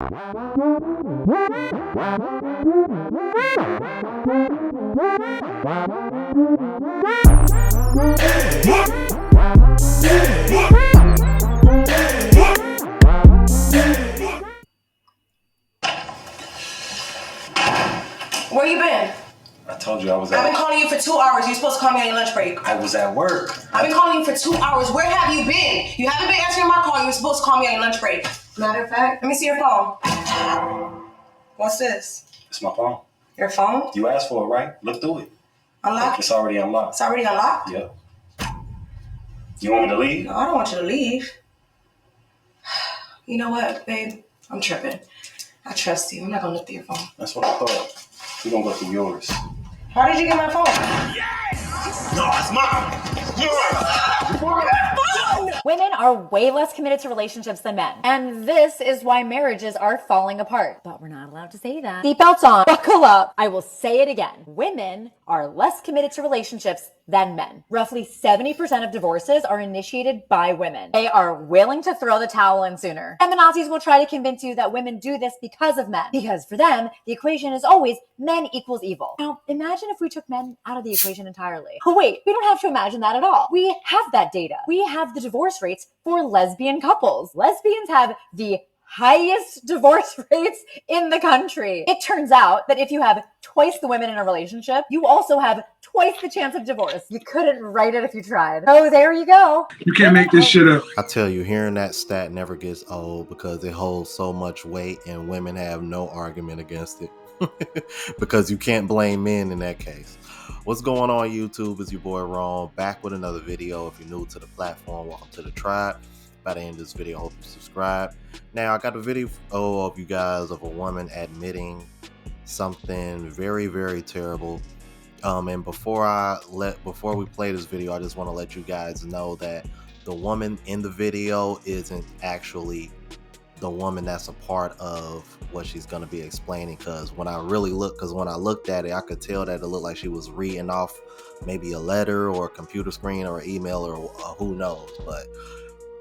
Where you been? I told you I was I've been calling you for 2 hours. You're supposed to call me on your lunch break. I was at work. I've been calling you for 2 hours. Where have you been? You haven't been answering my call. You're supposed to call me on your lunch break. Matter of fact, let me see your phone. What's this? It's my phone. Your phone? You asked for it, right? Look through it. Unlocked? It's already unlocked. It's already unlocked? Yep. You want me to leave? No, I don't want you to leave. You know what, babe? I'm tripping. I trust you. I'm not gonna look through your phone. That's what I thought. We're gonna go through yours. How did you get my phone? Yes! No, it's mine! Women are way less committed to relationships than men. And this is why marriages are falling apart. But we're not allowed to say that. Seatbelts on. Buckle up. I will say it again. Women are less committed to relationships than men. Roughly 70% of divorces are initiated by women. They are willing to throw the towel in sooner. And the Nazis will try to convince you that women do this because of men. Because for them, the equation is always men equals evil. Now, imagine if we took men out of the equation entirely. Oh wait, we don't have to imagine that at all. We have that data. We have the divorce rates for lesbian couples. Lesbians have the highest divorce rates in the country. It turns out that if you have twice the women in a relationship, you also have twice the chance of divorce. You couldn't write it if you tried. Oh, there you go. You can't make this shit up. I tell you, hearing that stat never gets old because it holds so much weight and women have no argument against it. Because you can't blame men in that case. What's going on, YouTube? It's your boy Ron, back with another video. If you're new to the platform, welcome to the tribe. By the end of this video, I hope you subscribe. Now, I got a video of you guys of a woman admitting something very, very terrible. And before we play this video, I just want to let you guys know that the woman in the video isn't actually the woman that's a part of what she's going to be explaining, because when I looked at it, I could tell that it looked like she was reading off maybe a letter or a computer screen or an email or who knows. But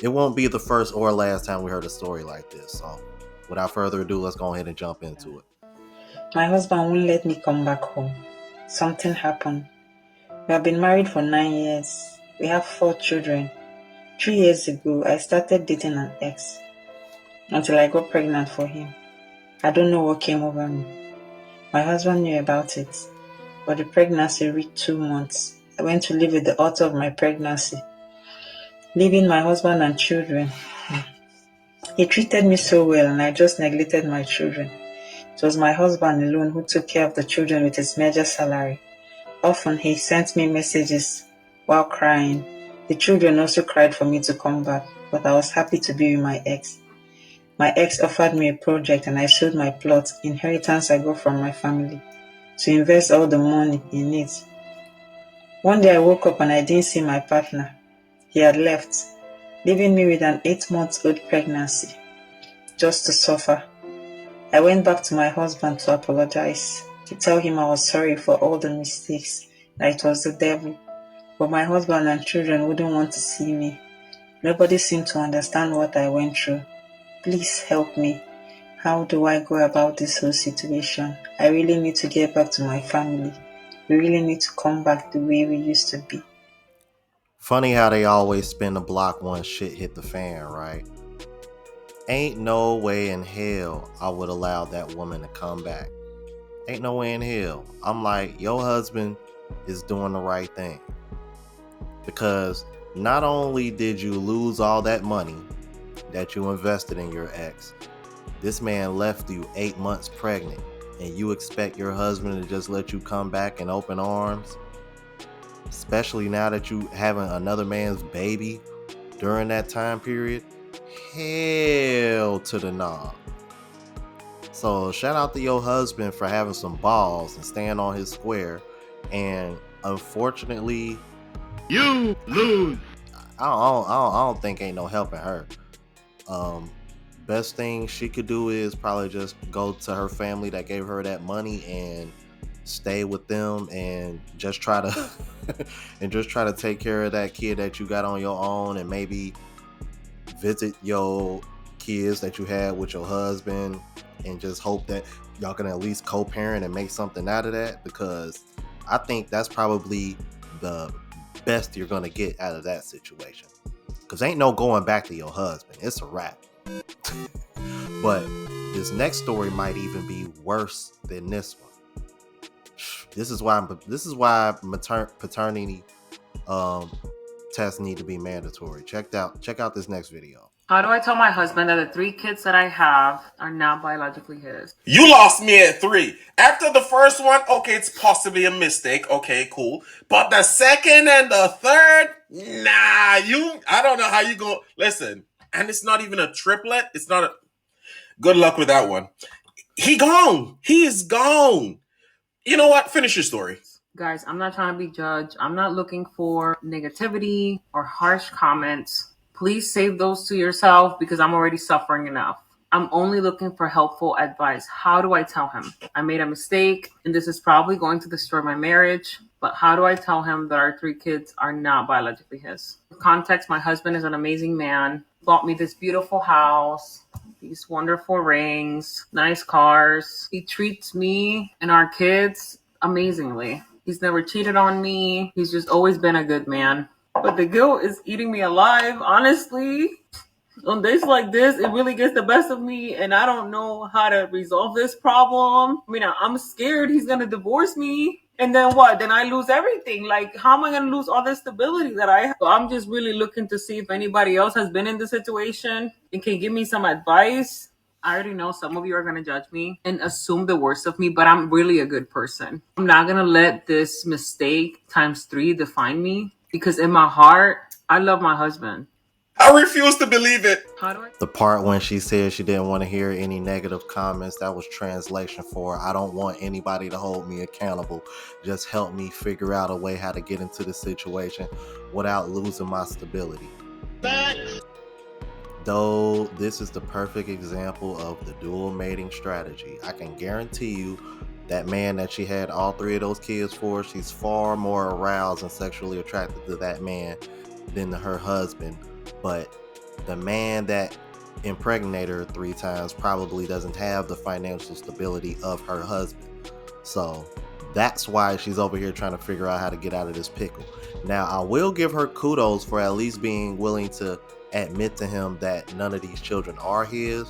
it won't be the first or last time we heard a story like this. So without further ado, let's go ahead and jump into it. My husband won't let me come back home. Something happened. We have been married for 9 years. We have 4 children. 3 years ago, I started dating an ex until I got pregnant for him. I don't know what came over me. My husband knew about it, but the pregnancy reached 2 months. I went to live with the author of my pregnancy, leaving my husband and children. He treated me so well, and I just neglected my children. It was my husband alone who took care of the children with his major salary. Often he sent me messages while crying. The children also cried for me to come back, but I was happy to be with my ex. My ex offered me a project and I sold my plot, inheritance I got from my family, to invest all the money in it. One day I woke up and I didn't see my partner. He had left, leaving me with an 8-month-old pregnancy, just to suffer. I went back to my husband to apologize, to tell him I was sorry for all the mistakes, that it was the devil. But my husband and children wouldn't want to see me. Nobody seemed to understand what I went through. Please help me. How do I go about this whole situation? I really need to get back to my family. We really need to come back the way we used to be. Funny how they always spin the block once shit hit the fan, right? Ain't no way in hell I would allow that woman to come back. Ain't no way in hell. I'm like, your husband is doing the right thing. Because not only did you lose all that money that you invested in your ex, this man left you 8 months pregnant, and you expect your husband to just let you come back in open arms? Especially now that you having another man's baby during that time period? Hell to the no. So shout out to your husband for having some balls and staying on his square. And unfortunately, You lose. I don't think ain't no helping her. Best thing she could do is probably just go to her family that gave her that money and stay with them and just try to take care of that kid that you got on your own, and maybe visit your kids that you had with your husband and just hope that y'all can at least co-parent and make something out of that, because I think that's probably the best you're gonna get out of that situation, because ain't no going back to your husband. It's a wrap. But this next story might even be worse than this one. This is why paternity tests need to be mandatory. Check out this next video. How do I tell my husband that the 3 kids that I have are not biologically his? You lost me at 3. After the first one, okay, it's possibly a mistake. Okay, cool. But the second and the third, nah, I don't know how you go. Listen, and it's not even a triplet. It's not a. Good luck with that one. He gone. He is gone. You know what? Finish your story. Guys, I'm not trying to be judged. I'm not looking for negativity or harsh comments. Please save those to yourself because I'm already suffering enough. I'm only looking for helpful advice. How do I tell him? I made a mistake and this is probably going to destroy my marriage, but how do I tell him that our 3 kids are not biologically his? For context, my husband is an amazing man. Bought me this beautiful house, these wonderful rings, nice cars. He treats me and our kids amazingly. He's never cheated on me. He's just always been a good man. But the guilt is eating me alive, honestly. On days like this, it really gets the best of me, and I don't know how to resolve this problem. I mean, I'm scared he's going to divorce me. And then what? Then I lose everything. Like, how am I going to lose all the stability that I have? So I'm just really looking to see if anybody else has been in this situation and can give me some advice. I already know some of you are going to judge me and assume the worst of me, but I'm really a good person. I'm not going to let this mistake times 3 define me, because in my heart, I love my husband. I refuse to believe it. The part when she said she didn't want to hear any negative comments, that was translation for, I don't want anybody to hold me accountable. Just help me figure out a way how to get into the situation without losing my stability. Though this is the perfect example of the dual mating strategy, I can guarantee you that man that she had all 3 of those kids for, she's far more aroused and sexually attracted to that man than to her husband. But the man that impregnated her 3 times probably doesn't have the financial stability of her husband. So that's why she's over here trying to figure out how to get out of this pickle. Now, I will give her kudos for at least being willing to admit to him that none of these children are his.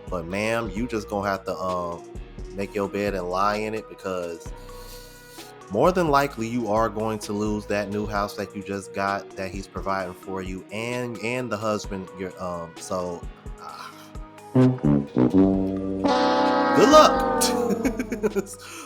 But ma'am, you just gonna have to make your bed and lie in it, because more than likely you are going to lose that new house that you just got, that he's providing for you, and the husband. Good luck.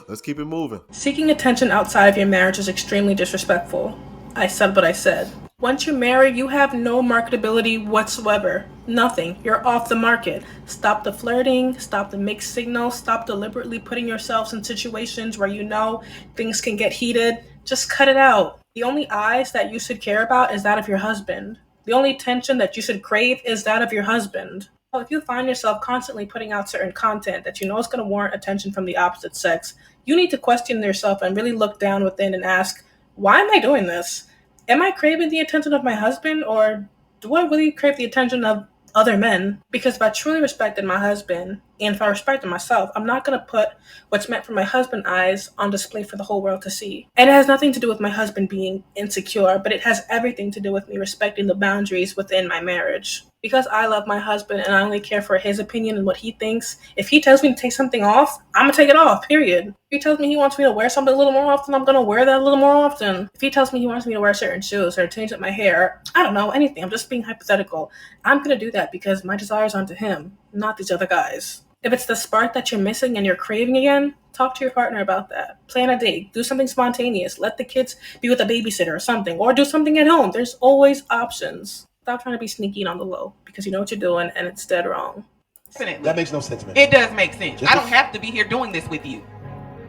Let's keep it moving. Seeking attention outside of your marriage is extremely disrespectful. I said what I said. Once you're married, you have no marketability whatsoever. Nothing. You're off the market. Stop the flirting, stop the mixed signals, stop deliberately putting yourselves in situations where you know things can get heated. Just cut it out. The only eyes that you should care about is that of your husband. The only attention that you should crave is that of your husband. So if you find yourself constantly putting out certain content that you know is going to warrant attention from the opposite sex, you need to question yourself and really look down within and ask, why am I doing this? Am I craving the attention of my husband, or do I really crave the attention of other men? Because if I truly respected my husband, and if I respected myself, I'm not going to put what's meant for my husband's eyes on display for the whole world to see. And it has nothing to do with my husband being insecure, but it has everything to do with me respecting the boundaries within my marriage. Because I love my husband and I only care for his opinion and what he thinks, if he tells me to take something off, I'm going to take it off, period. If he tells me he wants me to wear something a little more often, I'm going to wear that a little more often. If he tells me he wants me to wear certain shoes or change up my hair, I don't know, anything. I'm just being hypothetical. I'm going to do that because my desires aren't to him, not these other guys. If it's the spark that you're missing and you're craving again, talk to your partner about that. Plan a date. Do something spontaneous. Let the kids be with a babysitter or something. Or do something at home. There's always options. Stop trying to be sneaky and on the low, because you know what you're doing and it's dead wrong. Definitely. That makes no sense, man. It does make sense. I don't have to be here doing this with you.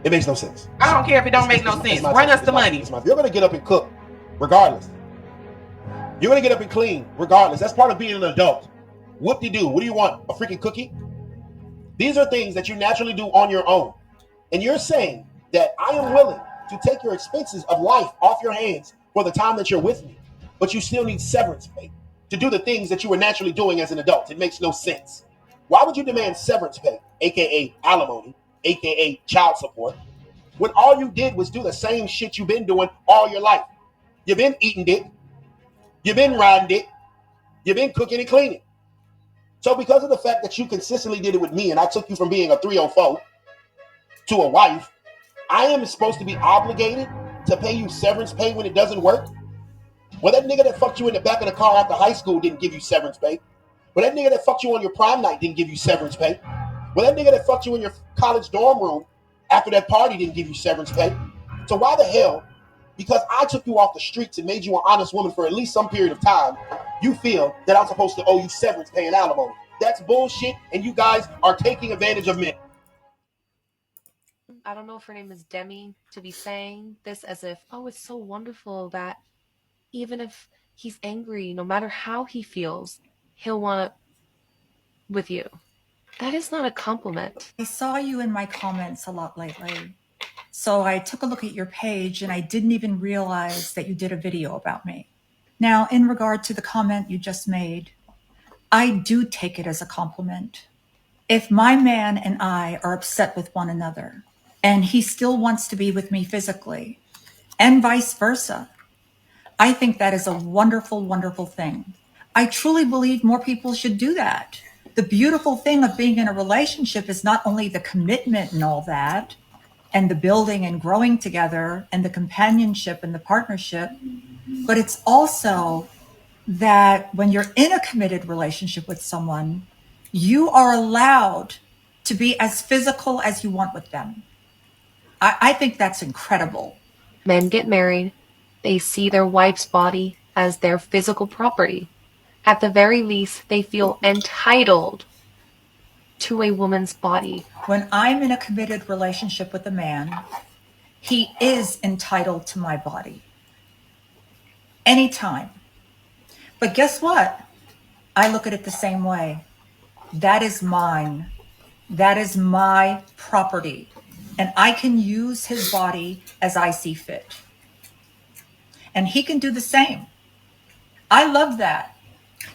It makes no sense. I don't care if it don't make no sense. Bring us the money. You're going to get up and cook, regardless. You're going to get up and clean, regardless. That's part of being an adult. Whoop-de-doo. What do you want? A freaking cookie? These are things that you naturally do on your own. And you're saying that I am willing to take your expenses of life off your hands for the time that you're with me, but you still need severance pay to do the things that you were naturally doing as an adult. It makes no sense. Why would you demand severance pay, aka alimony, aka child support, when all you did was do the same shit you've been doing all your life? You've been eating dick, you've been riding dick, you've been cooking and cleaning. So because of the fact that you consistently did it with me and I took you from being a 304 to a wife, I am supposed to be obligated to pay you severance pay when it doesn't work? Well, that nigga that fucked you in the back of the car after high school didn't give you severance pay. Well, that nigga that fucked you on your prom night didn't give you severance pay. Well, that nigga that fucked you in your college dorm room after that party didn't give you severance pay. So why the hell, because I took you off the streets and made you an honest woman for at least some period of time, you feel that I'm supposed to owe you severance pay and alimony? That's bullshit, and you guys are taking advantage of men. I don't know if her name is Demi, to be saying this as if, oh, it's so wonderful that even if he's angry, no matter how he feels, he'll want to with you. That is not a compliment. I saw you in my comments a lot lately. So I took a look at your page and I didn't even realize that you did a video about me. Now, in regard to the comment you just made, I do take it as a compliment. If my man and I are upset with one another and he still wants to be with me physically and vice versa, I think that is a wonderful, wonderful thing. I truly believe more people should do that. The beautiful thing of being in a relationship is not only the commitment and all that, and the building and growing together and the companionship and the partnership, but it's also that when you're in a committed relationship with someone, you are allowed to be as physical as you want with them. I think that's incredible. Men get married, they see their wife's body as their physical property. At the very least, they feel entitled to a woman's body. When I'm in a committed relationship with a man, he is entitled to my body. Anytime. But guess what? I look at it the same way. That is mine. That is my property. And I can use his body as I see fit. And he can do the same. I love that.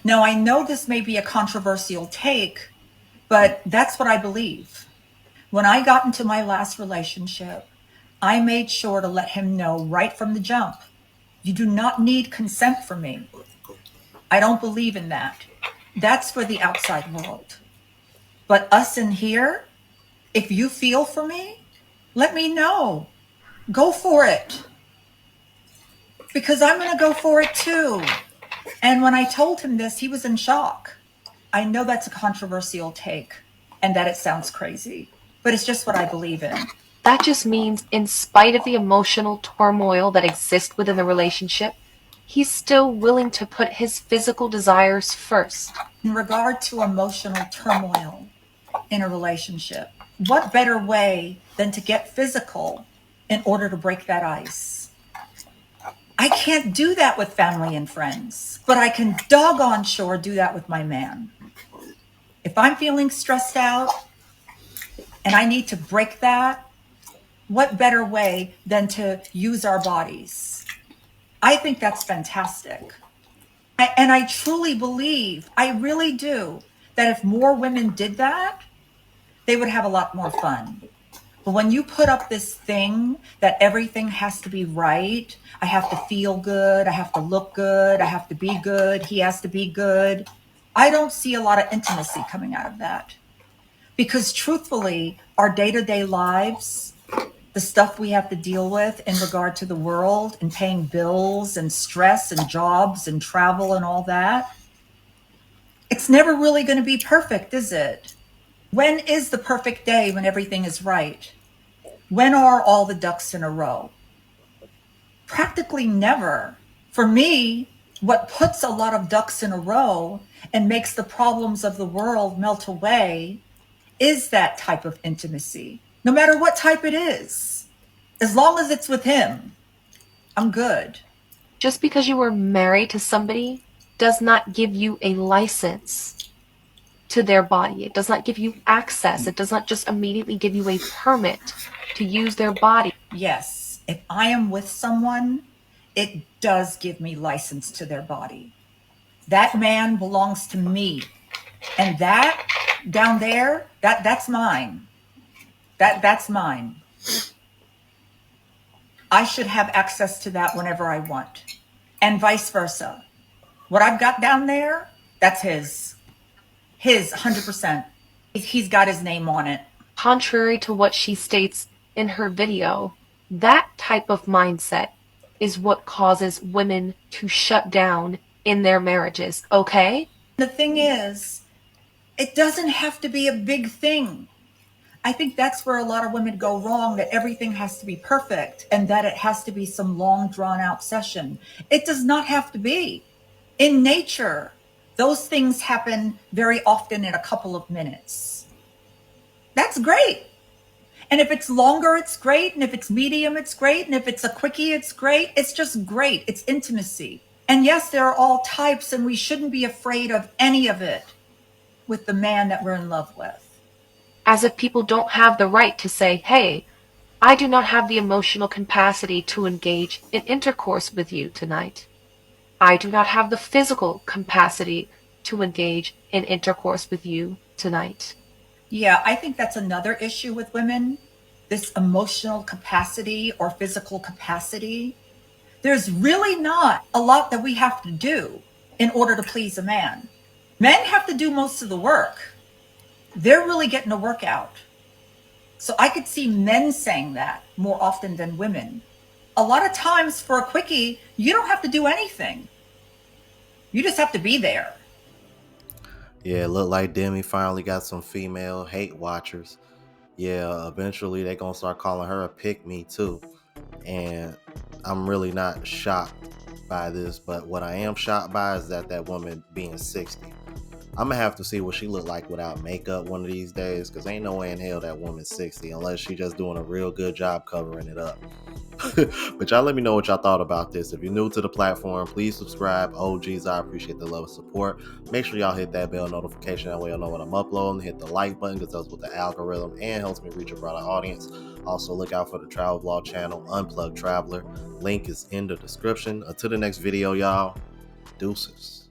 Now, I know this may be a controversial take, but that's what I believe. When I got into my last relationship, I made sure to let him know right from the jump, you do not need consent from me. I don't believe in that. That's for the outside world. But us in here, if you feel for me, let me know. Go for it. Because I'm going to go for it too. And when I told him this, he was in shock. I know that's a controversial take and that it sounds crazy, but it's just what I believe in. That just means, in spite of the emotional turmoil that exists within the relationship, he's still willing to put his physical desires first. In regard to emotional turmoil in a relationship, what better way than to get physical in order to break that ice? I can't do that with family and friends, but I can doggone sure do that with my man. If I'm feeling stressed out and I need to break that, what better way than to use our bodies? I think that's fantastic. And I truly believe, I really do, that if more women did that, they would have a lot more fun. But when you put up this thing that everything has to be right, I have to feel good, I have to look good, I have to be good, he has to be good, I don't see a lot of intimacy coming out of that. Because truthfully, our day-to-day lives, the stuff we have to deal with in regard to the world and paying bills and stress and jobs and travel and all that, it's never really going to be perfect, is it? When is the perfect day when everything is right? When are all the ducks in a row? Practically never. For me, what puts a lot of ducks in a row and makes the problems of the world melt away is that type of intimacy. No matter what type it is. As long as it's with him, I'm good. Just because you were married to somebody does not give you a license to their body. It does not give you access. It does not just immediately give you a permit to use their body. Yes, if I am with someone, it does give me license to their body. That man belongs to me. And that down there, that's mine. That's mine. I should have access to that whenever I want, and vice versa. What I've got down there, that's his 100%. He's got his name on it. Contrary to what she states in her video, that type of mindset is what causes women to shut down in their marriages, okay? The thing is, it doesn't have to be a big thing. I think that's where a lot of women go wrong, that everything has to be perfect and that it has to be some long drawn out session. It does not have to be. In nature, those things happen very often in a couple of minutes. That's great. And if it's longer, it's great. And if it's medium, it's great. And if it's a quickie, it's great. It's just great. It's intimacy. And yes, there are all types, and we shouldn't be afraid of any of it with the man that we're in love with. As if people don't have the right to say, hey, I do not have the emotional capacity to engage in intercourse with you tonight. I do not have the physical capacity to engage in intercourse with you tonight. Yeah, I think that's another issue with women, this emotional capacity or physical capacity. There's really not a lot that we have to do in order to please a man. Men have to do most of the work. They're really getting a workout. So I could see men saying that more often than women. A lot of times for a quickie, you don't have to do anything. You just have to be there. Yeah, it looked like Demi finally got some female hate watchers. Yeah, eventually they gonna start calling her a pick me too. And I'm really not shocked by this, but what I am shocked by is that woman being 60. I'm gonna have to see what she look like without makeup one of these days, because ain't no way in hell that woman's 60 unless she just doing a real good job covering it up. But y'all let me know what y'all thought about this. If you're new to the platform, please subscribe. OGs, I appreciate the love and support. Make sure y'all hit that bell notification, that way you'll know when I'm uploading. Hit the like button because that's with the algorithm and helps me reach a broader audience. Also look out for the travel vlog channel, Unplugged Traveler. Link is in the description. Until the next video, y'all, deuces.